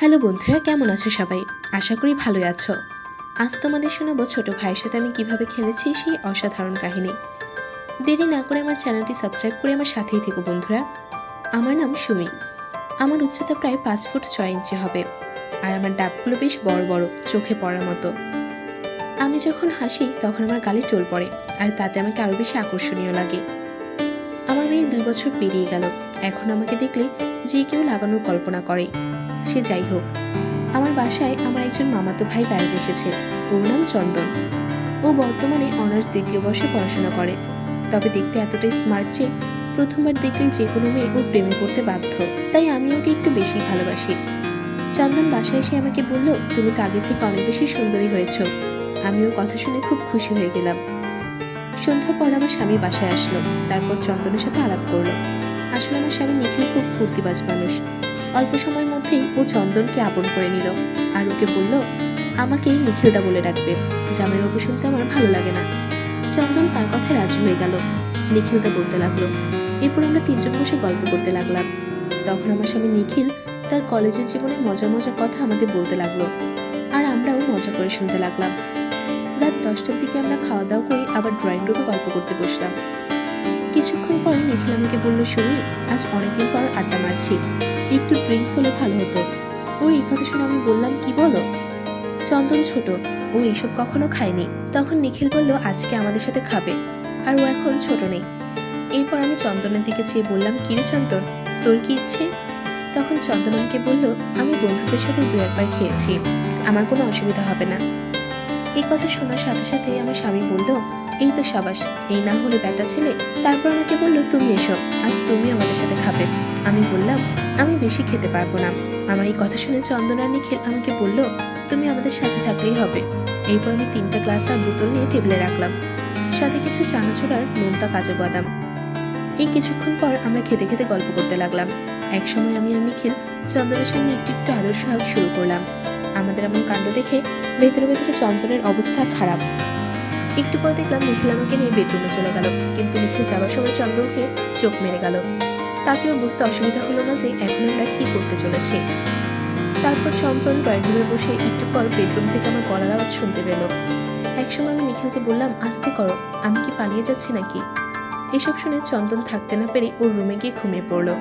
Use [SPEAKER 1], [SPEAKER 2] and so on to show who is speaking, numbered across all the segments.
[SPEAKER 1] Hello বন্ধুরা, কেমন আছো সবাই? আশা করি ভালোই আছো। আজ তোমাদের শোনাবো ছোট ভাইয়ের সাথে আমি কিভাবে খেলেছি সেই অসাধারণ কাহিনী। দেরি না করে আমার চ্যানেলটি সাবস্ক্রাইব করে আমার সাথেই থেকো বন্ধুরা। আমার নাম সুমি। আমার উচ্চতা প্রায় 5 ফুট 6 ইঞ্চি হবে। আর আমার ডাবগুলো বেশ বড় বড়, চোখে পড়ার মতো। আমি যখন হাসি তখন আমার গালে টোল পড়ে, আর তাতে আমাকে আরো বেশি আকর্ষণীয় লাগে। আমার মেয়ে 2 বছর পেরিয়ে গেল। এখন আমাকে দেখলে যে কেউ লাগানোর কল্পনা করে। সে যাই হোক, আমার বাসায় আমার একজন মামাতো ভাই বেড়াতে এসেছে। ওর নাম চন্দন। ও বর্তমানে অনার্স 2য় বর্ষে পড়াশোনা করে। তবে দেখতে এতটাই স্মার্ট যে প্রথমবার দেখলেই যে কোনো মেয়ে ওর প্রেমে পড়তে বাধ্য। তাই আমি ওকে একটু বেশি ভালোবাসি। চন্দন বাসায় এসে আমাকে বলল, তুমি তো আগের থেকে অনেক বেশি সুন্দরী হয়েছো। আমি ওর কথা শুনে খুব খুশি হয়ে গেলাম। সন্ধ্যার পর আমার স্বামী বাসায় আসলো। তারপর চন্দনের সাথে আলাপ করলো। আসলে আমার স্বামী নিখিল খুব ফুর্তিবাজ মানুষ। অল্প সময়ের মধ্যেই ও চন্দনকে আপন করে নিল, আর ওকে বলল আমাকেই নিখিলদা বলে ডাকবে। জামাইবাবু শুনতে আমার ভালো লাগে না। চন্দন তার কথায় রাজি হয়ে গেল। নিখিলদা বলতে লাগলো। এরপর আমরা তিনজন বসে গল্প করতে লাগলাম। তখন আমার স্বামী নিখিল তার কলেজের জীবনের মজার মজার কথা আমাদের বলতে লাগলো, আর আমরাও মজা করে শুনতে লাগলাম। রাত 10টার দিকে আমরা খাওয়া দাওয়া করে আবার ড্রয়িং রুমে গল্প করতে বসলাম। কিছুক্ষণ পর নিখিল আমাকে বলল, সুমি, আজ অনেকদিন পর আড্ডা মারছি, একটু ড্রিঙ্কস হলে ভালো হতো। ওর এই কথা শুনে আমি বললাম, কি বলো? চন্দন ছোট, ও এইসব কখনো খায়নি। তখন নিখিল বলল, আজকে আমাদের সাথে খাবে, আর ও এখন ছোট নেই। এরপর আমি চন্দনের দিকে চেয়ে বললাম, কিরে চন্দন, তোর কি ইচ্ছে? তখন চন্দন আমাকে বলল, আমি বন্ধুদের সাথে 2-1 বার খেয়েছি, আমার কোনো অসুবিধা হবে না। এই কথা শোনার সাথে সাথে আমার স্বামী বলল, এই তো সাবাস, এই না হলে ব্যাটা ছেলে। তারপর আমাকে বলল, তুমি এসো, আজ তুমি আমাদের সাথে খাবে। আমি বললাম, আমি বেশি খেতে পারবো না। আমার এই কথা শুনে চন্দন আর নিখিল আমাকে বলল, তুমি আমাদের সাথে থাকলেই হবে। এরপর আমি 3টা গ্লাস আর বোতল নিয়ে টেবিলে রাখলাম, সাথে কিছু চানাচুর আর নোনতা কাজু বাদাম। এই কিছুক্ষণ পর আমরা খেতে খেতে গল্প করতে লাগলাম। একসময় আমি আর নিখিল চন্দনের সামনে একটু একটু আদর্শ হাগ শুরু করলাম। আমাদের এমন কাণ্ড দেখে ভেতরে ভেতরে চন্দনের অবস্থা খারাপ। একটু পর দেখলাম নিখিল আমাকে নিয়ে বেডরুমে চলে গেল, কিন্তু নিখিল যাওয়ার সময় চন্দনকে চোখ মেরে গেল। তাতেও বুঝতে অসুবিধা হলো না যে এখন আমরা কি করতে চলেছি। তারপর চন্দন ড্রয়িং রুমে বসে একটু পর বেডরুম থেকে আমার গলার আওয়াজ শুনতে পেল। একসময় আমি নিখিলকে বললাম, আস্তে করো, আমি কি পালিয়ে যাচ্ছি নাকি? এসব শুনে চন্দন থাকতে না পেরে ওর রুমে গিয়ে ঘুমিয়ে পড়লো।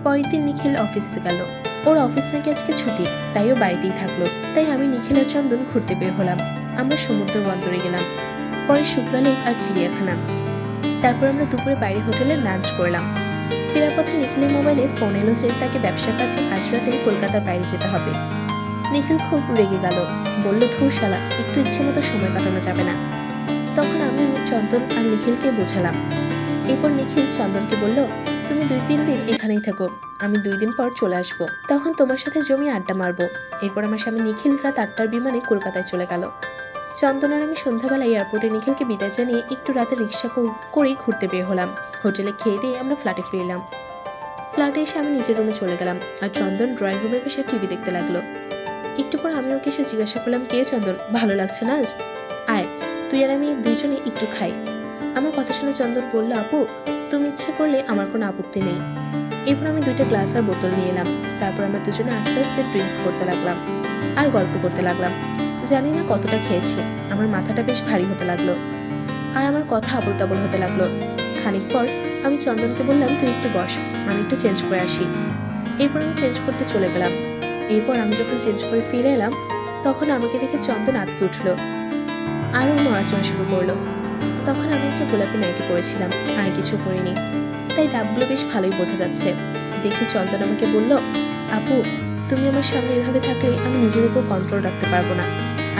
[SPEAKER 1] পরের দিন নিখিল অফিসে গেল। ওর অফিস নাকি আজকে ছুটি, তাই ও বাড়িতেই থাকলো। তাই আমি নিখিল আর চন্দন ঘুরতে বের হলাম। আমরা সমুদ্র বন্দরে গেলাম, পরে শুক্লা লেক আর চিড়িয়াখানা। তারপর আমরা দুপুরে বাইরে হোটেলে লাঞ্চ করলাম। ফেরার পথে নিখিলের মোবাইলে ফোন এলো যে তাকে ব্যবসার কাছে আজ রাতে কলকাতার বাইরে যেতে হবে। নিখিল খুব রেগে গেল, বলল, ধুর শালা, একটু ইচ্ছে মতো সময় কাটানো যাবে না? তখন আমি চন্দন আর নিখিলকে বোঝালাম। এরপর নিখিল চন্দনকে বলল, তুমি 2-3 দিন এখানেই থাকো, আমি 2 দিন পর চলে আসবো, তখন তোমার সাথে জমিয়ে আড্ডা মারবো। এরপর আমার স্বামী নিখিল রাত 8টার বিমানে কলকাতায় চলে গেল। চন্দন আর আমি সন্ধ্যাবেলা এয়ারপোর্টে নিখিলকে বিদায় জানিয়ে একটু রাতে রিক্সা করেই ঘুরতে বের হলাম। হোটেলে খেয়ে দিয়ে আমরা ফ্ল্যাটে ফিরলাম। ফ্ল্যাটে এসে আমি নিজের রুমে চলে গেলাম, আর চন্দন ড্রয়িং রুমের বসে টিভি দেখতে লাগলো। একটু পর আমি ওকে এসে জিজ্ঞাসা করলাম, কে চন্দন, ভালো লাগছে না আজ? আয়, তুই আর আমি দুইজনে একটু খাই। আমার কথা শুনে চন্দন বলল, আপু, তুমি ইচ্ছে করলে আমার কোনো আপত্তি নেই। এরপর আমি 2টা গ্লাস আর বোতল নিয়ে এলাম। তারপর আমরা দুজনে আস্তে আস্তে ড্রিঙ্কস করতে লাগলাম আর গল্প করতে লাগলাম। জানি না কতটা খেয়েছি, আমার মাথাটা বেশ ভারী হতে লাগলো, আর আমার কথা আবোল তাবোল হতে লাগলো। খানিক পর আমি চন্দনকে বললাম, তুই একটু বস, আমি একটু চেঞ্জ করে আসি। এরপর আমি চেঞ্জ করতে চলে গেলাম। এরপর আমি যখন চেঞ্জ করে ফিরে এলাম, তখন আমাকে দেখে চন্দন আঁতকে উঠলো, আরও নড়াচড়া শুরু করলো। তখন আমি একটা গোলাপি নাইটি পরেছিলাম, আর কিছু পরিনি, তাই ডাবগুলো বেশ ভালোই বোঝা যাচ্ছে। দেখে চন্দন আমাকে বলল, আপু, তুমি আমার সামনে এভাবে থাকলে আমি নিজের উপর কন্ট্রোল রাখতে পারবো না।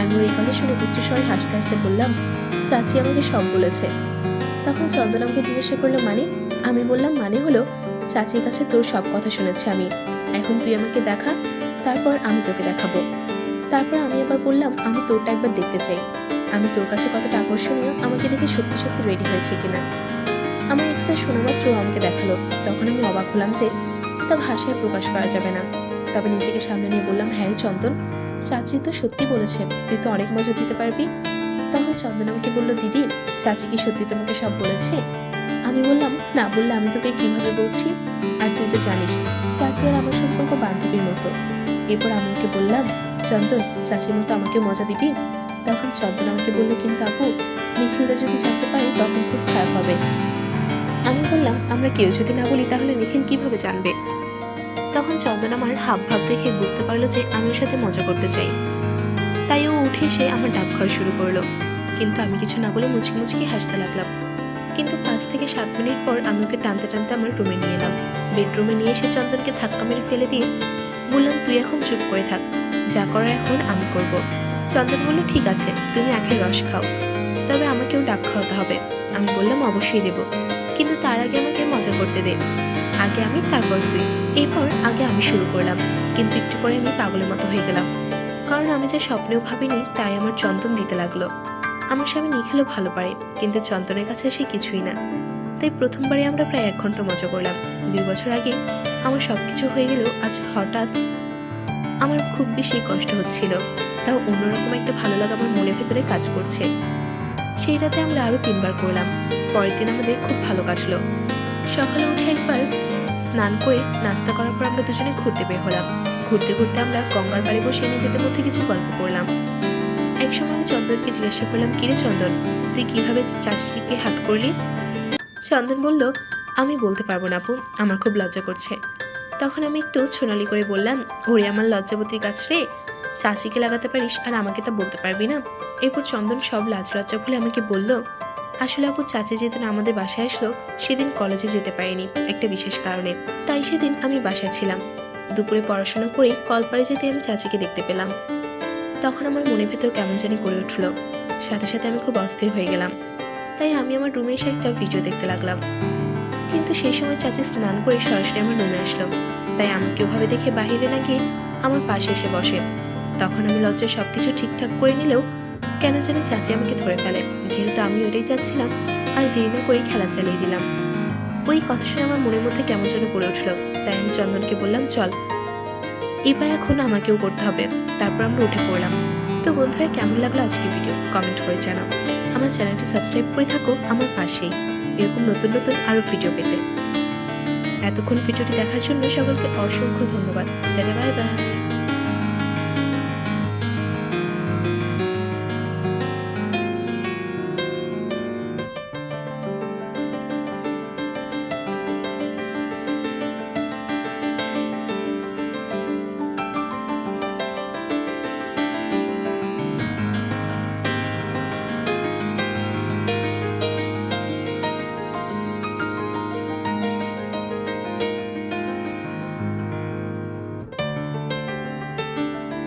[SPEAKER 1] আমি ওর এই কথা শুনে উচ্চস্বরে হাসতে হাসতে বললাম, চাচি আমাকে সব বলেছে। তখন চন্দন আমাকে জিজ্ঞাসা করলো, মানে? আমি বললাম, মানে হলো, চাচির কাছে তোর সব কথা শুনেছি আমি, এখন তুই আমাকে দেখা, তারপর আমি তোকে দেখাবো। তারপর আমি আবার বললাম, আমি তোরটা একবার দেখতে চাই, আমি তোর কাছে কতটা আকর্ষণীয়, আমাকে দেখে সত্যি সত্যি রেডি হয়েছে কিনা। আমার এই কথা শোনা মাত্র আমাকে দেখালো। তখন আমি অবাক হলাম যে তা ভাষায় প্রকাশ করা যাবে না। তবে নিজেকে সামনে নিয়ে বললাম, হ্যাঁ চন্দন, চাচি তো সত্যি বলেছে, তুই তো অনেক মজা দিতে পারবি। তখন চন্দন আমাকে বলল, দিদি, চাচি কি সত্যি তোমাকে সব বলেছে? আমি বললাম, না বললে আমি তোকে কিভাবে বলছি, আর তুই তো জানিস চাচি আর আমার সম্পর্ক বান্ধবীর মতো। এরপর আমি ওকে বললাম, চন্দন, চাচির মতো আমাকে মজা দিবি? তখন চন্দন আমাকে বলল, কিন্তু আপু, নিখিলদা যদি জানতে পারে তখন খুব খারাপ হবে। আমি বললাম, আমরা কেউ যদি না বলি তাহলে নিখিল কিভাবে জানবে? তখন চন্দন আমার হাব ভাব দেখে বুঝতে পারলো যে আমি ওর সাথে মজা করতে চাই। তাই ও উঠে এসে আমার ডাব খাওয়া শুরু করলো, কিন্তু আমি কিছু না বলে মুচকি মুচকি হাসতে লাগলাম। কিন্তু 5 থেকে 7 মিনিট পর আমি ওকে টানতে টানতে আমার রুমে নিয়ে এলাম। বেডরুমে নিয়ে এসে চন্দনকে ধাক্কা মেরে ফেলে দিয়ে বললাম, তুই এখন চুপ করে থাক, যা করার এখন আমি করব। চন্দন বলল, ঠিক আছে, তুমি আখের রস খাও, তবে আমাকেও ডাব খাওয়াতে হবে। আমি বললাম, অবশ্যই দেব, কিন্তু তার আগে আমাকে মজা করতে দে। আগে আমি, তারপর তুই। এরপর আগে আমি শুরু করলাম, কিন্তু একটু পরে আমি পাগলের মতো হয়ে গেলাম, কারণ আমি যা স্বপ্নেও ভাবিনি তাই আমার চন্দন দিতে লাগলো। আমার স্বামী নিখিলও ভালো পারে, কিন্তু চন্দনের কাছে সে কিছুই না। তাই প্রথমবারে আমরা প্রায় 1 ঘন্টা মজা করলাম। 2 বছর আগে আমার সবকিছু হয়ে গেলেও আজ হঠাৎ আমার খুব বেশি কষ্ট হচ্ছিল। তাও অন্যরকম একটা ভালো লাগা আমার মনের ভেতরে কাজ করছে। সেই রাতে আমরা আরো 3 বার করলাম। পরের দিন আমাদের খুব ভালো কাটলো। সকালে উঠে একবার স্নান করে নাস্তা করার পর আমরা দুজনে ঘুরতে বের হলাম। ঘুরতে ঘুরতে আমরা গঙ্গার পাড়ে বসে নিজেদের মধ্যে কিছু গল্প করলাম। একসময় আমি চন্দনকে জিজ্ঞাসা করলাম, কিরে চন্দন, তুই কিভাবে চাষিকে হাত করলি? চন্দন বলল, আমি বলতে পারবো না আপু, আমার খুব লজ্জা করছে। তখন আমি একটু ছোনালি করে বললাম, ওরে আমার লজ্জাবতী গাছ রে, চাচিকে লাগাতে পারিস আর আমাকে তা বলতে পারবি না? এরপর চন্দন সব লাজ লজ্জা ভুলে আমাকে বলল, আসলে আপু, চাচি যেদিন আমাদের বাসায় আসলো সেদিন কলেজে যেতে পারিনি একটা বিশেষ কারণে, তাই সেদিন আমি বাসায় ছিলাম। দুপুরে পড়াশোনা করে কলপাড়ে যেতে আমি চাচিকে দেখতে পেলাম। তখন আমার মনের ভেতর কেমন জানি করে উঠলো, সাথে সাথে আমি খুব অস্থির হয়ে গেলাম। তাই আমি আমার রুমে এসে একটা ভিডিও দেখতে লাগলাম, কিন্তু সেই সময় চাচি স্নান করে সরাসরি আমার রুমে আসলো। তাই আমাকে ওভাবে দেখে বাহিরে না গিয়ে আমার পাশে এসে বসে। তখন আমি লজ্জায় সবকিছু ঠিকঠাক করে নিলেও কেন জানি চাচি আমাকে ধরে ফেলে। যেহেতু আমি ওটাই চাচ্ছিলাম, আর দেরি না করেই খেলা চালিয়ে দিলাম। ওই কথা শুনে আমার মনের মধ্যে কেমন যেন করে উঠলো। তাই আমি চন্দনকে বললাম, চল, এবার এখন আমাকেও করতে হবে। তারপর আমরা উঠে পড়লাম। তো বন্ধুরা, কেমন লাগলো আজকের ভিডিও কমেন্ট করে জানাও। আমার চ্যানেলটি সাবস্ক্রাইব করে থাকো আমার পাশেই, এরকম নতুন নতুন আরও ভিডিও পেতে। এতক্ষণ ভিডিওটি দেখার জন্য সকলকে অসংখ্য ধন্যবাদ। Tata, bye bye.